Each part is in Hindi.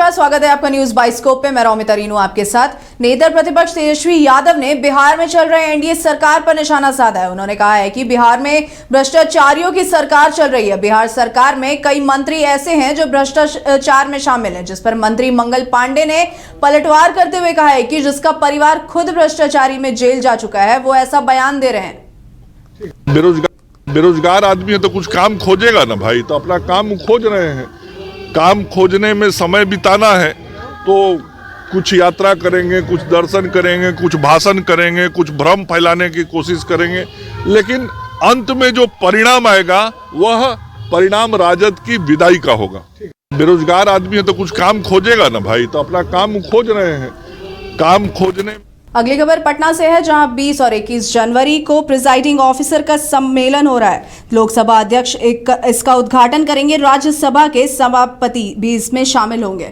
नमस्कार, स्वागत है आपका न्यूज बाइस्कोप पे। मैं रौमिता रीनू आपके साथ। नेता प्रतिपक्ष तेजस्वी यादव ने बिहार में चल रहे एनडीए सरकार पर निशाना साधा है। उन्होंने कहा है कि बिहार में भ्रष्टाचारियों की सरकार चल रही है। बिहार सरकार में कई मंत्री ऐसे हैं जो भ्रष्टाचार में शामिल हैं, जिस पर मंत्री मंगल पांडे ने पलटवार करते हुए कहा है कि जिसका परिवार खुद भ्रष्टाचारी में जेल जा चुका है वो ऐसा बयान दे रहे हैं। बेरोजगार आदमी है तो कुछ काम खोजेगा ना भाई, तो अपना काम खोज रहे हैं। काम खोजने में समय बिताना है तो कुछ यात्रा करेंगे, कुछ दर्शन करेंगे, कुछ भाषण करेंगे, कुछ भ्रम फैलाने की कोशिश करेंगे, लेकिन अंत में जो परिणाम आएगा वह परिणाम राजद की विदाई का होगा। बेरोजगार आदमी है तो कुछ काम खोजेगा ना भाई, तो अपना काम खोज रहे हैं। काम खोजने अगली खबर पटना से है, जहां 20 और 21 जनवरी को प्रिजाइडिंग ऑफिसर का सम्मेलन हो रहा है। लोकसभा अध्यक्ष इसका उद्घाटन करेंगे। राज्यसभा के सभापति भी इसमें शामिल होंगे।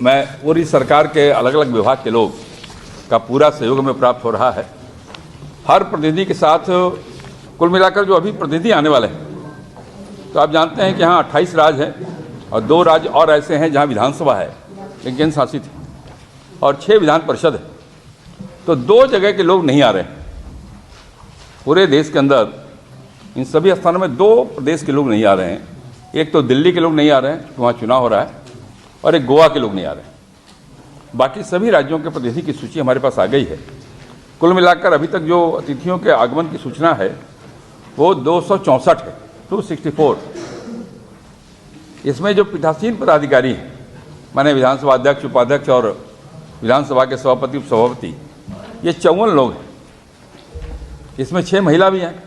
मैं पूरी सरकार के अलग अलग विभाग के लोग का पूरा सहयोग में प्राप्त हो रहा है। हर प्रतिनिधि के साथ कुल मिलाकर जो अभी प्रतिनिधि आने वाले हैं, तो आप जानते हैं कि यहाँ 28 राज्य हैं और 2 राज्य और ऐसे हैं जहाँ विधानसभा है लेकिन केंद्र शासित है, और 6 विधान परिषद है। तो 2 जगह के लोग नहीं आ रहे हैं पूरे देश के अंदर। इन सभी स्थानों में 2 प्रदेश के लोग नहीं आ रहे हैं। एक तो दिल्ली के लोग नहीं आ रहे हैं, वहाँ चुनाव हो रहा है, और एक गोवा के लोग नहीं आ रहे हैं। बाकी सभी राज्यों के प्रतिनिधि की सूची हमारे पास आ गई है। कुल मिलाकर अभी तक जो अतिथियों के आगमन की सूचना है वो 264 है, 264। इसमें जो पीठासीन पदाधिकारी हैं, माने विधानसभा अध्यक्ष, उपाध्यक्ष और विधानसभा के सभापति, उपसभापति, ये 54 लोग हैं। इसमें 6 महिला भी हैं।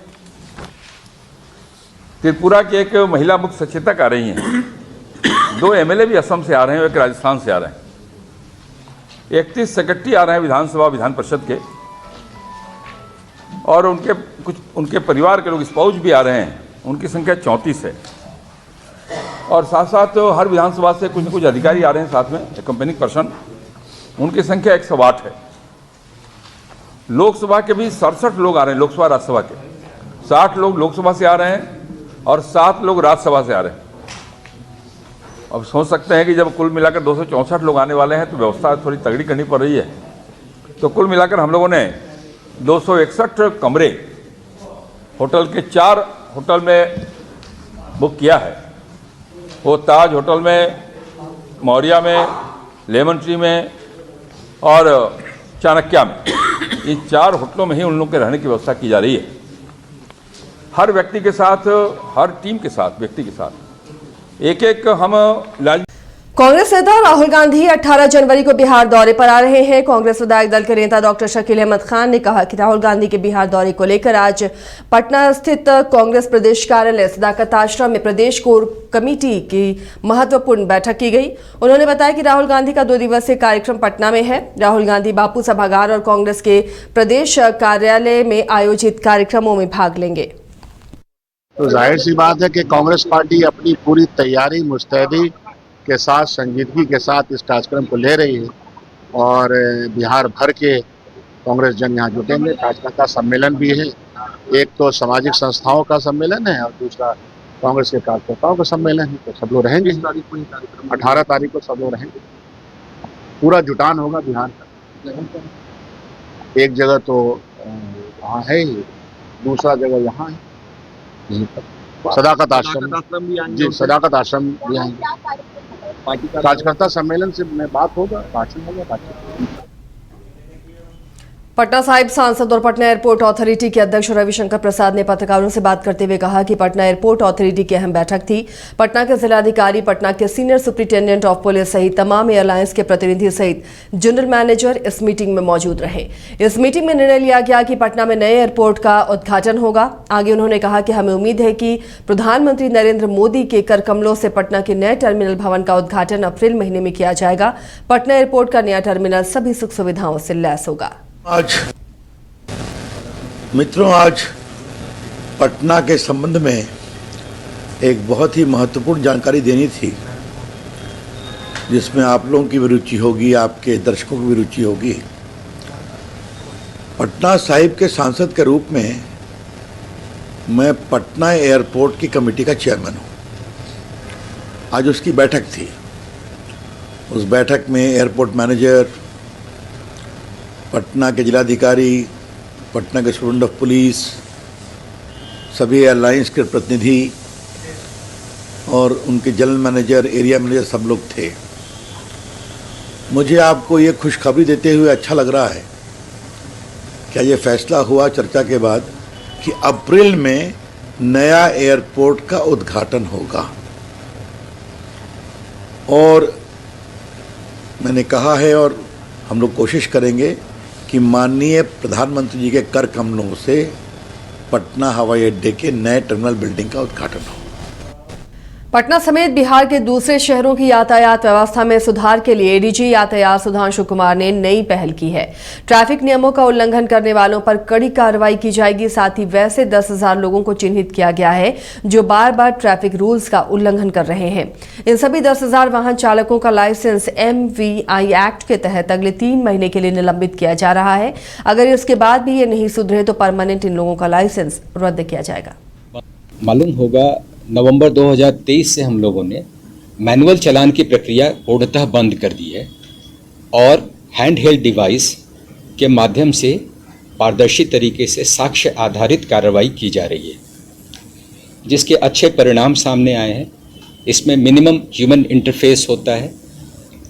त्रिपुरा की एक महिला मुख्य सचेतक आ रही हैं। 2 एमएलए भी असम से आ रहे हैं और एक राजस्थान से आ रहे हैं। 31 सेक्रेटरी आ रहे हैं विधानसभा विधान परिषद के, और उनके परिवार के लोग, स्पाउस भी आ रहे हैं। उनकी संख्या 34 है। और साथ साथ हर विधानसभा से कुछ न कुछ अधिकारी आ रहे हैं साथ में, एक्कम्पनिंग पर्सन। उनकी संख्या 108 है। लोकसभा के भी 67 लोग आ रहे हैं। लोकसभा राज्यसभा के 60 लोग लोकसभा से आ रहे हैं और 7 लोग राज्यसभा से आ रहे हैं। अब सोच सकते हैं कि जब कुल मिलाकर 264 लोग आने वाले हैं तो व्यवस्था थोड़ी तगड़ी करनी पड़ रही है। तो कुल मिलाकर हम लोगों ने 261 कमरे होटल के 4 होटल में बुक किया है। वो ताज होटल में, मौर्या में, लेमन ट्री में और चाणक्य में। इन 4 होटलों में ही उन लोगों के रहने की व्यवस्था की जा रही है। हर व्यक्ति के साथ, हर टीम के साथ, व्यक्ति के साथ एक हम कांग्रेस नेता राहुल गांधी 18 जनवरी को बिहार दौरे पर आ रहे हैं। कांग्रेस विधायक दल के नेता डॉक्टर शकील अहमद खान ने कहा कि राहुल गांधी के बिहार दौरे को लेकर आज पटना स्थित कांग्रेस प्रदेश कार्यालय सदाकत आश्रम में प्रदेश कोर कमेटी की महत्वपूर्ण बैठक की गई। उन्होंने बताया कि राहुल गांधी का 2 दिवसीय कार्यक्रम पटना में है। राहुल गांधी बापू सभागार और कांग्रेस के प्रदेश कार्यालय में आयोजित कार्यक्रमों में भाग लेंगे। तो जाहिर सी बात है कि कांग्रेस पार्टी अपनी पूरी तैयारी, मुस्तैदी के साथ, संजीदगी के साथ इस कार्यक्रम को ले रही है, और बिहार भर के कांग्रेस जन यहाँ जुटेंगे। कार्यकर्ता सम्मेलन भी है। एक तो सामाजिक संस्थाओं का सम्मेलन है और दूसरा कांग्रेस के कार्यकर्ताओं का सम्मेलन है। तो सब लोग रहेंगे। 18 तारीख को सब लोग रहेंगे। पूरा जुटान होगा बिहार का। एक जगह तो वहाँ है, दूसरा जगह यहाँ है, सदाकत आश्रम। जी, सदाकत आश्रम भी आएंगे। कार्यकर्ता सम्मेलन से मैं बात होगा, भाषण होगा, बातचीत। पटना साहिब सांसद और पटना एयरपोर्ट अथॉरिटी के अध्यक्ष रविशंकर प्रसाद ने पत्रकारों से बात करते हुए कहा कि पटना एयरपोर्ट अथॉरिटी की अहम बैठक थी। पटना के जिलाधिकारी, पटना के सीनियर सुप्रिंटेंडेंट ऑफ पुलिस सहित तमाम एयरलाइंस के प्रतिनिधि सहित जनरल मैनेजर इस मीटिंग में मौजूद रहे। इस मीटिंग में निर्णय लिया गया कि पटना में नए एयरपोर्ट का उद्घाटन होगा। आगे उन्होंने कहा कि हमें उम्मीद है कि प्रधानमंत्री नरेंद्र मोदी के कर कमलों से पटना के नए टर्मिनल भवन का उद्घाटन अप्रैल महीने में किया जाएगा। पटना एयरपोर्ट का नया टर्मिनल सभी सुख सुविधाओं से लैस होगा। आज पटना के संबंध में एक बहुत ही महत्वपूर्ण जानकारी देनी थी, जिसमें आप लोगों की भी रुचि होगी, आपके दर्शकों की भी रुचि होगी। पटना साहिब के सांसद के रूप में मैं पटना एयरपोर्ट की कमेटी का चेयरमैन हूँ। आज उसकी बैठक थी। उस बैठक में एयरपोर्ट मैनेजर, पटना के जिलाधिकारी, पटना के सुप्रिटेंडेंट ऑफ पुलिस, सभी एयरलाइंस के प्रतिनिधि और उनके जनरल मैनेजर, एरिया मैनेजर सब लोग थे। मुझे आपको ये खुशखबरी देते हुए अच्छा लग रहा है क्या ये फैसला हुआ चर्चा के बाद कि अप्रैल में नया एयरपोर्ट का उद्घाटन होगा। और मैंने कहा है और हम लोग कोशिश करेंगे कि माननीय प्रधानमंत्री जी के कर कमलों से पटना हवाई अड्डे के नए टर्मिनल बिल्डिंग का उद्घाटन हो। पटना समेत बिहार के दूसरे शहरों की यातायात व्यवस्था में सुधार के लिए एडीजी यातायात सुधांशु कुमार ने नई पहल की है। ट्रैफिक नियमों का उल्लंघन करने वालों पर कड़ी कार्रवाई की जाएगी। साथ ही वैसे 10,000 लोगों को चिन्हित किया गया है जो बार बार ट्रैफिक रूल्स का उल्लंघन कर रहे हैं। इन सभी 10,000 वाहन चालकों का लाइसेंस MVI एक्ट के तहत अगले 3 महीने के लिए निलंबित किया जा रहा है। अगर इसके बाद भी ये नहीं सुधरे तो परमानेंट इन लोगों का लाइसेंस रद्द किया जाएगा। मालूम होगा नवंबर 2023 से हम लोगों ने मैनुअल चालान की प्रक्रिया पूर्णतः बंद कर दी है और हैंड हेल्ड डिवाइस के माध्यम से पारदर्शी तरीके से साक्ष्य आधारित कार्रवाई की जा रही है, जिसके अच्छे परिणाम सामने आए हैं। इसमें मिनिमम ह्यूमन इंटरफेस होता है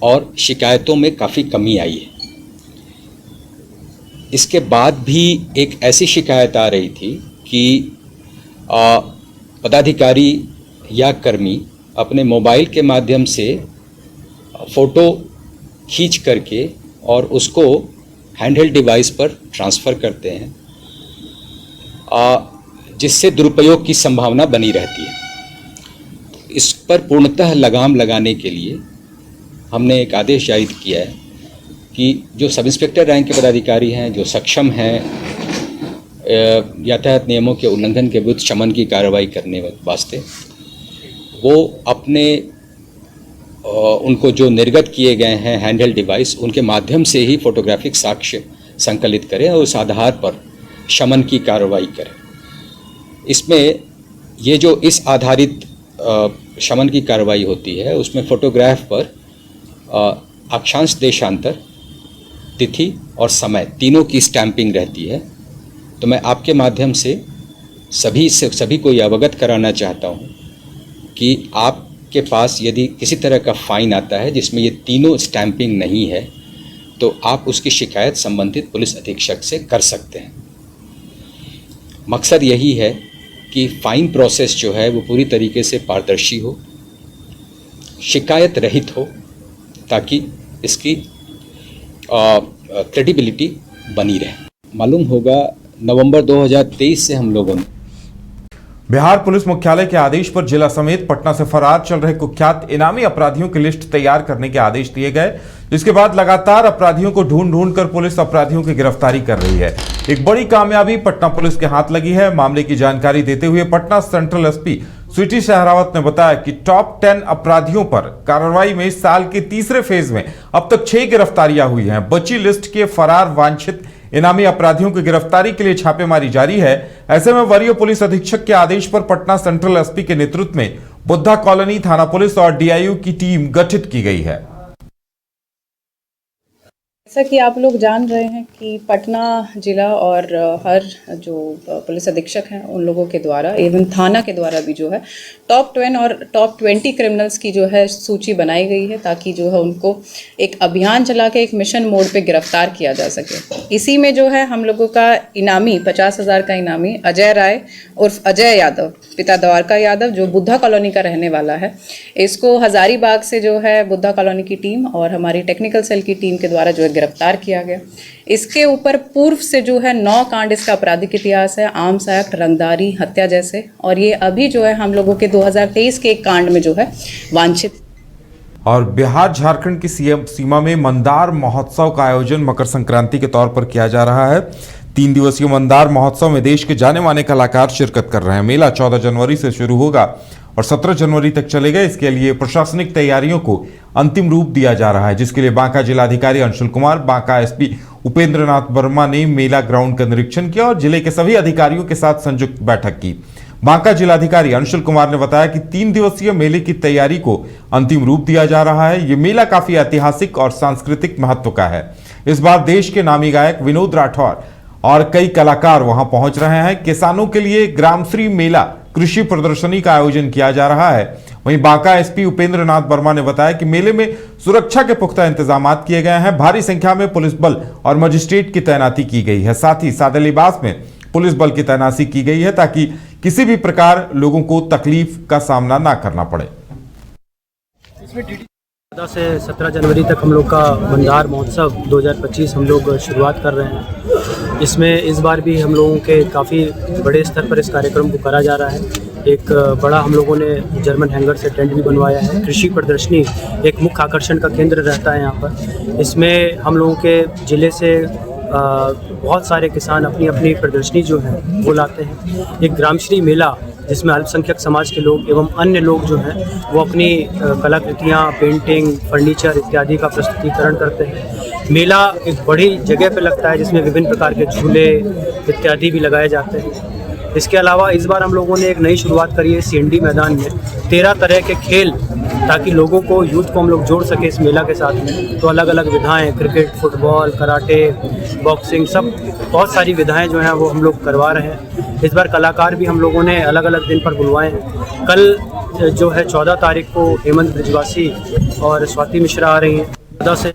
और शिकायतों में काफ़ी कमी आई है। इसके बाद भी एक ऐसी शिकायत आ रही थी कि पदाधिकारी या कर्मी अपने मोबाइल के माध्यम से फ़ोटो खींच करके और उसको हैंडहेल्ड डिवाइस पर ट्रांसफ़र करते हैं, जिससे दुरुपयोग की संभावना बनी रहती है। इस पर पूर्णतः लगाम लगाने के लिए हमने एक आदेश जारी किया है कि जो सब इंस्पेक्टर रैंक के पदाधिकारी हैं, जो सक्षम हैं यातायात नियमों के उल्लंघन के विरुद्ध शमन की कार्रवाई करने वास्ते, वो अपने उनको जो निर्गत किए गए हैं हैंडहेल्ड डिवाइस, उनके माध्यम से ही फोटोग्राफिक साक्ष्य संकलित करें और उस आधार पर शमन की कार्रवाई करें। इसमें ये जो इस आधारित शमन की कार्रवाई होती है, उसमें फ़ोटोग्राफ पर अक्षांश, देशांतर, तिथि और समय तीनों की स्टैंपिंग रहती है। तो मैं आपके माध्यम से सभी को ये अवगत कराना चाहता हूँ कि आपके पास यदि किसी तरह का फ़ाइन आता है जिसमें ये तीनों स्टैंपिंग नहीं है, तो आप उसकी शिकायत संबंधित पुलिस अधीक्षक से कर सकते हैं। मकसद यही है कि फ़ाइन प्रोसेस जो है वो पूरी तरीके से पारदर्शी हो, शिकायत रहित हो, ताकि इसकी क्रेडिबिलिटी बनी रहे। मालूम होगा नवंबर 2023 से हम लोगों ने बिहार पुलिस मुख्यालय के आदेश पर जिला समेत पटना से फरार चल रहे कुख्यात इनामी अपराधियों की लिस्ट तैयार करने के आदेश दिए गए। इसके बाद लगातार अपराधियों को ढूंढ कर पुलिस अपराधियों की गिरफ्तारी कर रही है। एक बड़ी कामयाबी पटना पुलिस के हाथ लगी है। मामले की जानकारी देते हुए पटना सेंट्रल एसपी स्वीटी शहरावत ने बताया कि टॉप 10 अपराधियों पर कार्रवाई में साल के तीसरे फेज में अब तक 6 गिरफ्तारियां हुई हैं। बची लिस्ट के फरार वांछित इनामी अपराधियों की गिरफ्तारी के लिए छापेमारी जारी है। ऐसे में वरीय पुलिस अधीक्षक के आदेश पर पटना सेंट्रल एसपी के नेतृत्व में बुद्धा कॉलोनी थाना पुलिस और DIU की टीम गठित की गई है। जैसा कि आप लोग जान रहे हैं कि पटना जिला और हर जो पुलिस अधीक्षक हैं उन लोगों के द्वारा एवं थाना के द्वारा भी जो है टॉप 10 और टॉप 20 क्रिमिनल्स की जो है सूची बनाई गई है, ताकि जो है उनको एक अभियान चला के एक मिशन मोड पे गिरफ्तार किया जा सके। इसी में जो है हम लोगों का इनामी 50,000 का इनामी अजय राय उर्फ अजय यादव, पिता द्वारका यादव, जो बुद्धा कॉलोनी का रहने वाला है, इसको हजारीबाग से जो है बुद्धा कॉलोनी की टीम और हमारी टेक्निकल सेल की टीम के द्वारा जो है गिरफ्तार किया गया। इसके ऊपर पूर्व से जो है 9 कांड इसका आपराधिक इतिहास है, आर्म्स एक्ट, रंगदारी, हत्या जैसे, और ये अभी जो है हम लोगों के 2023 के एक कांड में जो है वांछित। और बिहार झारखंड की सीमा में मंदार महोत्सव का आयोजन मकर संक्रांति के तौर पर किया जा रहा है। 3 दिवसीय मंदार महोत्सव में देश के जाने माने कलाकार शिरकत कर रहे हैं। मेला 14 जनवरी से शुरू होगा और 17 जनवरी तक चलेगा। इसके लिए प्रशासनिक तैयारियों को अंतिम रूप दिया जा रहा है, जिसके लिए बांका जिलाधिकारी अंशुल कुमार, बांका SP उपेंद्र नाथ वर्मा ने मेला ग्राउंड का निरीक्षण किया और जिले के सभी अधिकारियों के साथ संयुक्त बैठक की। बांका जिलाधिकारी अंशुल कुमार ने बताया कि 3 दिवसीय मेले की तैयारी को अंतिम रूप दिया जा रहा है। ये मेला काफी ऐतिहासिक और सांस्कृतिक महत्व का है। इस बार देश के नामी गायक विनोद राठौर और कई कलाकार वहां पहुंच रहे हैं। किसानों के लिए ग्रामश्री मेला कृषि प्रदर्शनी का आयोजन किया जा रहा है। वहीं बांका एसपी उपेंद्र नाथ वर्मा ने बताया कि मेले में सुरक्षा के पुख्ता इंतजाम किए गए हैं। भारी संख्या में पुलिस बल और मजिस्ट्रेट की तैनाती की गई है। साथ ही सादे लिबास में पुलिस बल की तैनाती की गई है ताकि किसी भी प्रकार लोगों को तकलीफ का सामना ना करना पड़े। 14 से 17 जनवरी तक हम लोग का बंधार महोत्सव 2025 हम लोग शुरुआत कर रहे हैं। इसमें इस बार भी हम लोगों के काफ़ी बड़े स्तर पर इस कार्यक्रम को करा जा रहा है। एक बड़ा हम लोगों ने जर्मन हैंगर से टेंट भी बनवाया है। कृषि प्रदर्शनी एक मुख्य आकर्षण का केंद्र रहता है यहाँ पर। इसमें हम लोगों के ज़िले से बहुत सारे किसान अपनी अपनी प्रदर्शनी जो है वो लाते हैं। एक ग्रामश्री मेला जिसमें अल्पसंख्यक समाज के लोग एवं अन्य लोग जो हैं वो अपनी कलाकृतियाँ, पेंटिंग, फर्नीचर इत्यादि का प्रस्तुतिकरण करते हैं। मेला एक बड़ी जगह पे लगता है जिसमें विभिन्न प्रकार के झूले इत्यादि भी लगाए जाते हैं। इसके अलावा इस बार हम लोगों ने एक नई शुरुआत करी है सीएनडी मैदान में 13 तरह के खेल, ताकि लोगों को, यूथ को हम लोग जोड़ सके इस मेला के साथ में। तो अलग अलग विधाएं, क्रिकेट, फुटबॉल, कराटे, बॉक्सिंग, सब बहुत सारी विधाएं जो हैं वो हम लोग करवा रहे हैं। इस बार कलाकार भी हम लोगों ने अलग अलग दिन पर बुलवाए हैं। कल जो है 14 तारीख को हेमंत ब्रिजवासी और स्वाति मिश्रा आ रही हैं। 14 से